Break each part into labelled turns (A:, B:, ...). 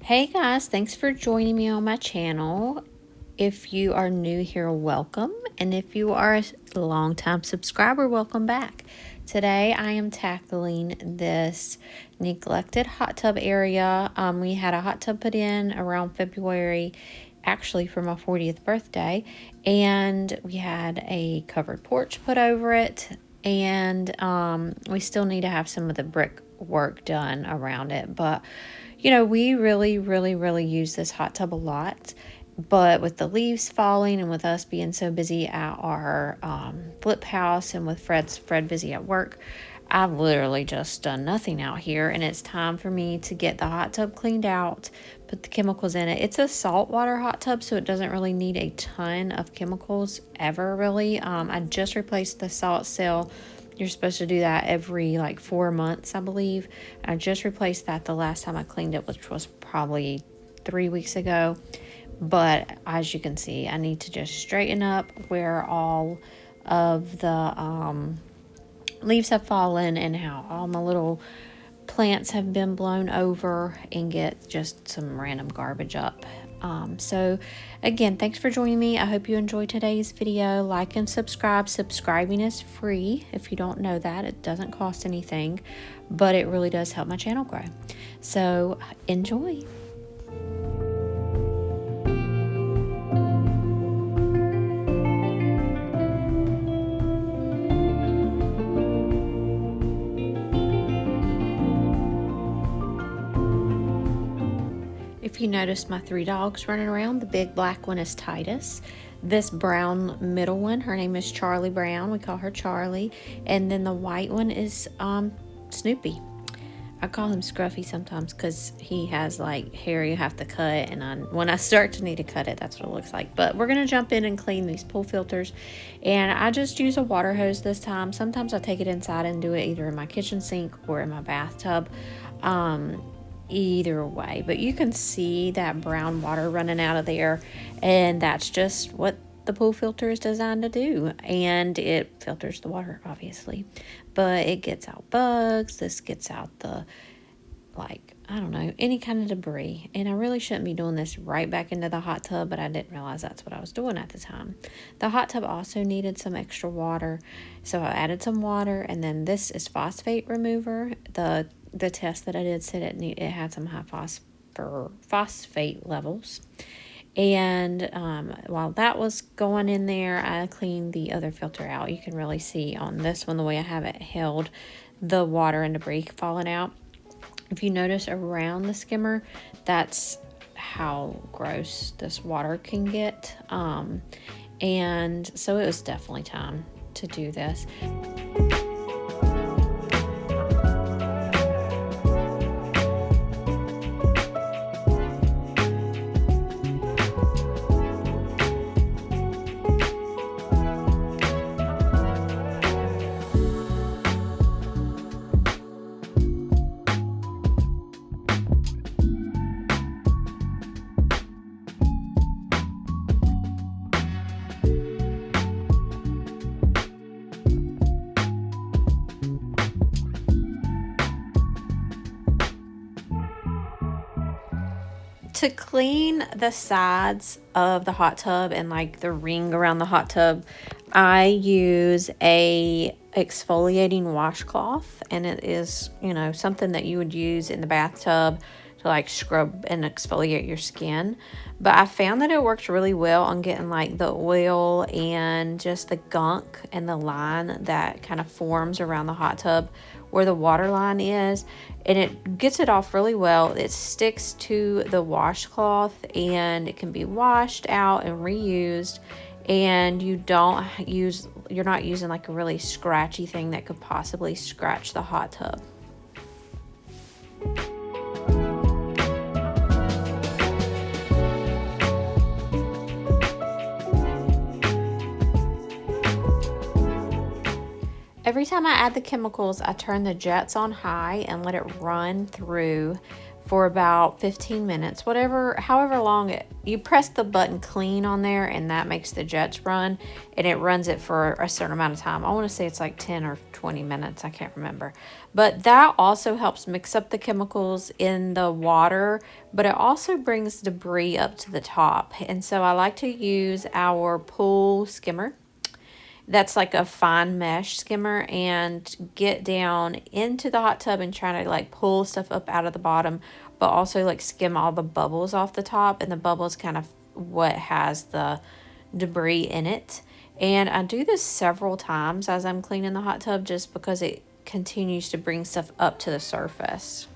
A: Hey guys, thanks for joining me on my channel. If you are new here, welcome. And if you are a long-time subscriber, welcome back. Today I am tackling this neglected hot tub area. We had a hot tub put in around February, actually for my 40th birthday. And we had a covered porch put over it. And we still need to have some of the brick work done around it. But we really use this hot tub a lot. But with the leaves falling and with us being so busy at our flip house and with Fred busy at work, I've literally just done nothing out here. And it's time for me to get the hot tub cleaned out, put the chemicals in it. It's a saltwater hot tub, so it doesn't really need a ton of chemicals ever, really. I just replaced the salt cell. You're supposed to do that every like 4 months, I believe. I just replaced that the last time I cleaned it, which was probably 3 weeks ago. But as you can see, I need to just straighten up where all of the leaves have fallen and how all my little plants have been blown over and get just some random garbage up. So again, thanks for joining me. I hope you enjoyed today's video. Like and subscribe. Subscribing is free. If you don't know that, it doesn't cost anything, but it really does help my channel grow. So enjoy. If you notice my 3 dogs running around, the big black one is Titus. This brown middle one, her name is Charlie Brown. We call her Charlie. And then the white one is Snoopy. I call him Scruffy sometimes because he has like hair you have to cut. And when I start to need to cut it, that's what it looks like. But we're going to jump in and clean these pool filters. And I just use a water hose this time. Sometimes I take it inside and do it either in my kitchen sink or in my bathtub. Either way, but you can see that brown water running out of there, and that's just what the pool filter is designed to do. And it filters the water, obviously, but it gets out bugs. This gets out the, like, I don't know, any kind of debris. And I really shouldn't be doing this right back into the hot tub, but I didn't realize that's what I was doing at the time. The hot tub also needed some extra water, so I added some water. And then this is phosphate remover. The test that I did said it had some high phosphate levels. And while that was going in there, I cleaned the other filter out. You can really see on this one, the way I have it held, the water and debris falling out. If you notice around the skimmer, that's how gross this water can get. And so it was definitely time to do this. To clean the sides of the hot tub and like the ring around the hot tub, I use a exfoliating washcloth, and it is, something that you would use in the bathtub to like scrub and exfoliate your skin. But I found that it works really well on getting like the oil and just the gunk and the line that kind of forms around the hot tub where the water line is, and it gets it off really well. It sticks to the washcloth and it can be washed out and reused, and you're not using like a really scratchy thing that could possibly scratch the hot tub. Every time I add the chemicals, I turn the jets on high and let it run through for about 15 minutes, however long you press the button clean on there, and that makes the jets run, and it runs it for a certain amount of time. I want to say it's like 10 or 20 minutes. I can't remember. But that also helps mix up the chemicals in the water, but it also brings debris up to the top. And so I like to use our pool skimmer. That's like a fine mesh skimmer, and get down into the hot tub and try to like pull stuff up out of the bottom, but also like skim all the bubbles off the top, and the bubbles kind of what has the debris in it. And I do this several times as I'm cleaning the hot tub, just because it continues to bring stuff up to the surface.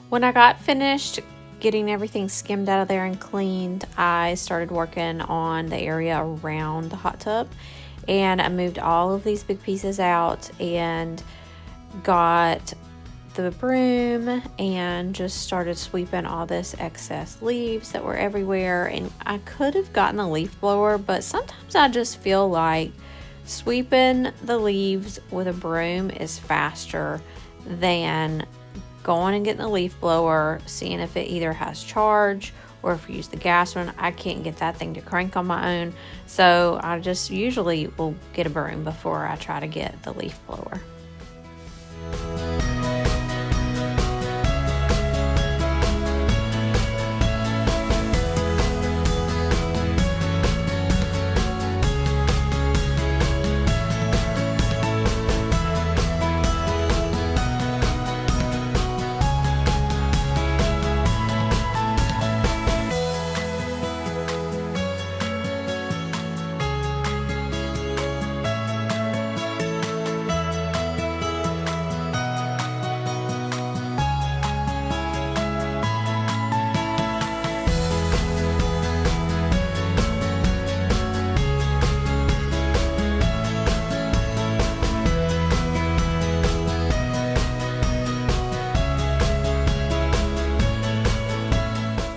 A: When I got finished getting everything skimmed out of there and cleaned, I started working on the area around the hot tub, and I moved all of these big pieces out and got the broom and just started sweeping all this excess leaves that were everywhere. And I could have gotten a leaf blower, but sometimes I just feel like sweeping the leaves with a broom is faster than going and getting a leaf blower, seeing if it either has charge or if you use the gas one. I can't get that thing to crank on my own, so I just usually will get a broom before I try to get the leaf blower.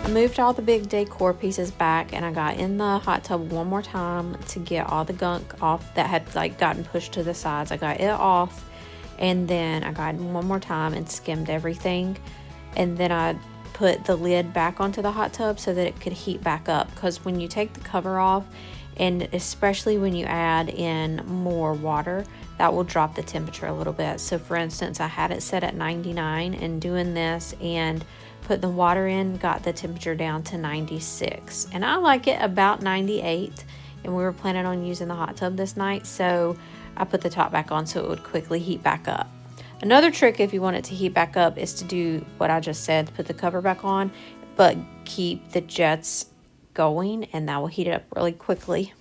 A: Moved all the big decor pieces back, and I got in the hot tub one more time to get all the gunk off that had like gotten pushed to the sides. I got it off, and then I got in one more time and skimmed everything, and then I put the lid back onto the hot tub so that it could heat back up, because when you take the cover off, and especially when you add in more water, that will drop the temperature a little bit. So for instance, I had it set at 99, and doing this and put the water in got the temperature down to 96, and I like it about 98, and we were planning on using the hot tub this night, so I put the top back on so it would quickly heat back up. Another trick, if you want it to heat back up, is to do what I just said, put the cover back on, but keep the jets going, and that will heat it up really quickly.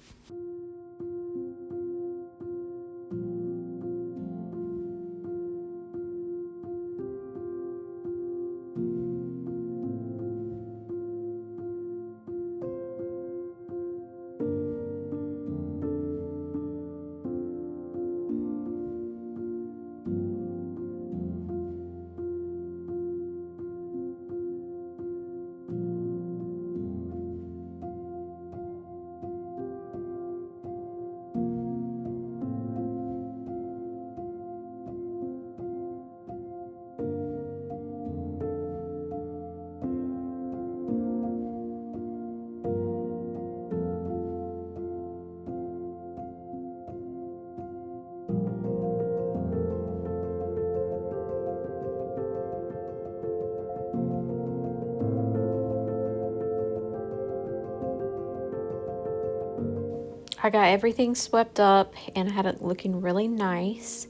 A: I got everything swept up and I had it looking really nice.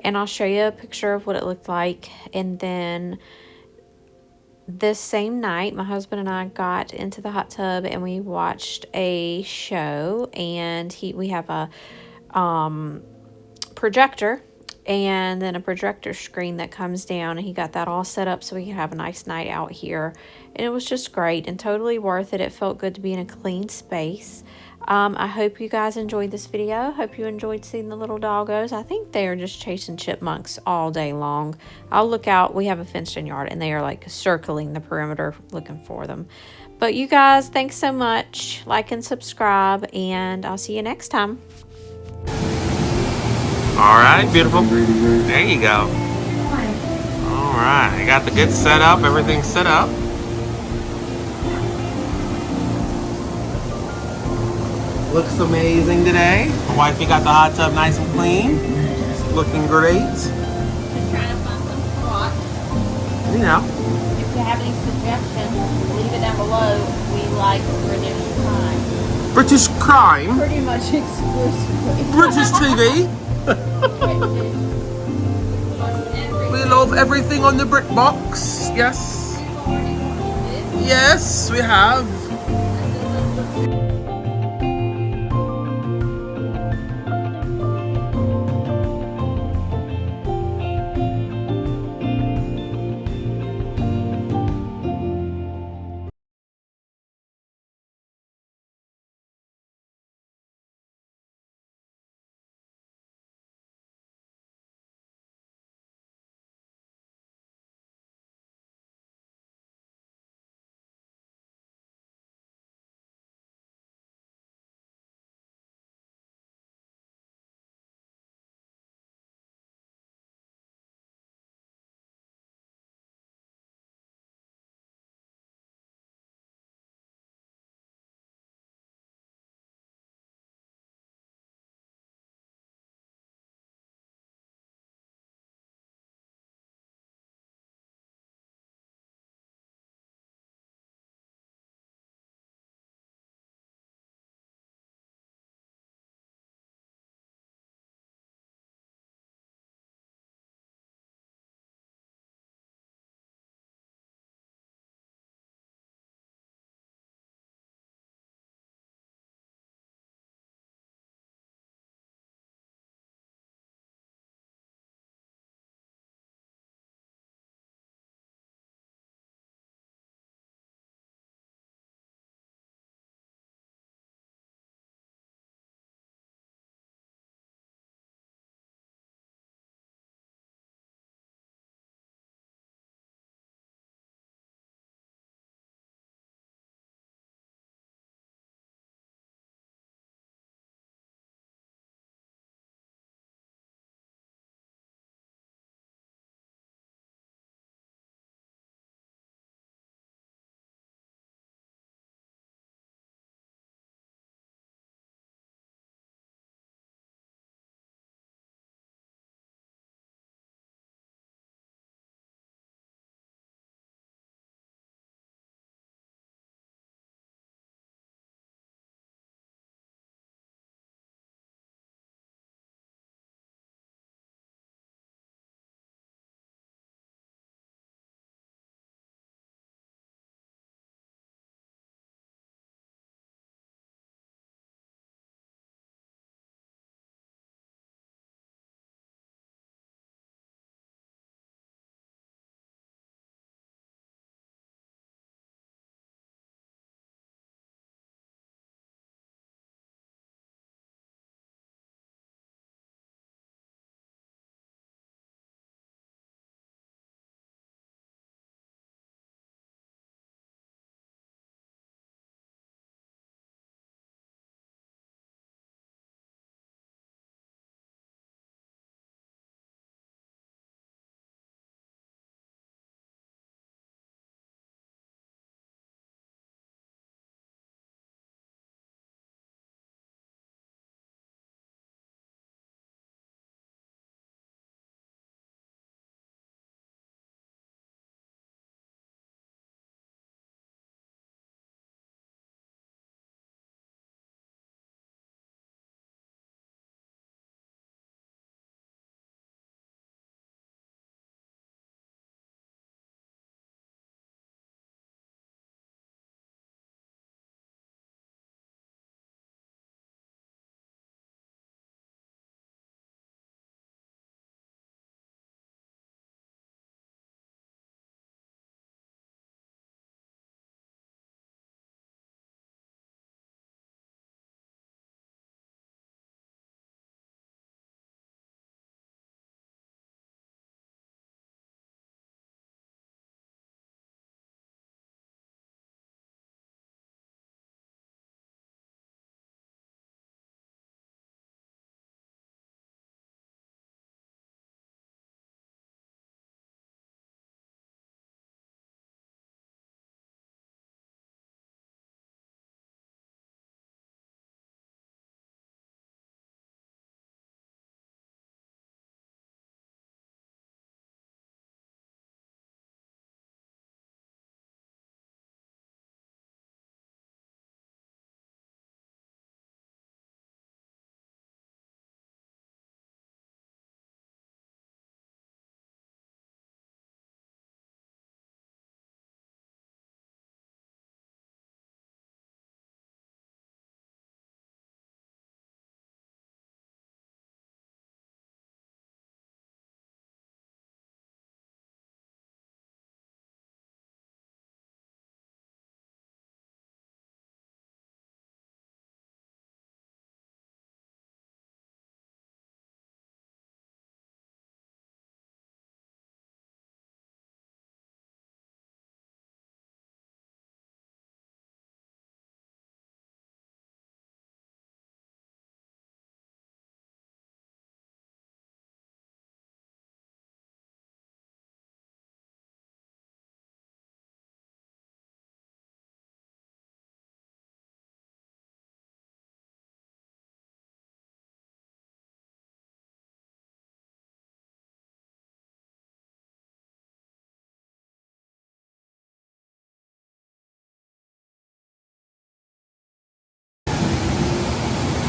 A: And I'll show you a picture of what it looked like. And then this same night, my husband and I got into the hot tub and we watched a show. And we have a projector and then a projector screen that comes down, and he got that all set up so we can have a nice night out here. And it was just great and totally worth it. It felt good to be in a clean space. I hope you guys enjoyed this video. Hope you enjoyed seeing the little doggos. I think they are just chasing chipmunks all day long. I'll look out. We have a fenced-in yard and they are like circling the perimeter looking for them. But you guys, thanks so much. Like and subscribe, and I'll see you next time.
B: All right, beautiful. There you go. All right, I got the good setup. Everything's set up. Looks amazing today. My wifey got the hot tub nice and clean. It's looking great.
A: Just trying to find some spots.
B: You know.
A: If you have any suggestions, leave it down below. We like British crime.
B: British crime.
A: Pretty much exclusively.
B: British TV. We love everything on the BritBox. Yes. Yes, we have.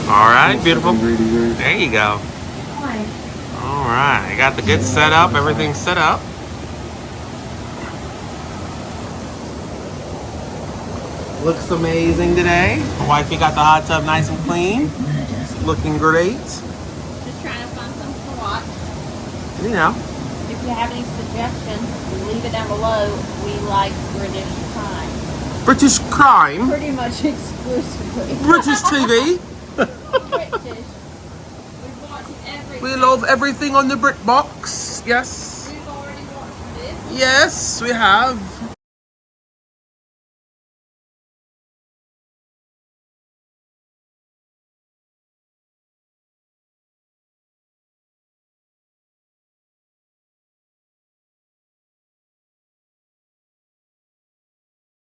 B: All right, beautiful. There you go. All right, I got the good setup. Everything's set up. Looks amazing today. My wifey got the hot tub nice and clean. Looking great.
A: Just trying to find something to watch.
B: You know.
A: If you have any suggestions, leave it down below. We like British crime.
B: British crime.
A: Pretty much exclusively.
B: British TV.
A: British. We've watched everything.
B: We love everything on the BritBox. Yes.
A: We've already watched this.
B: Yes, we have.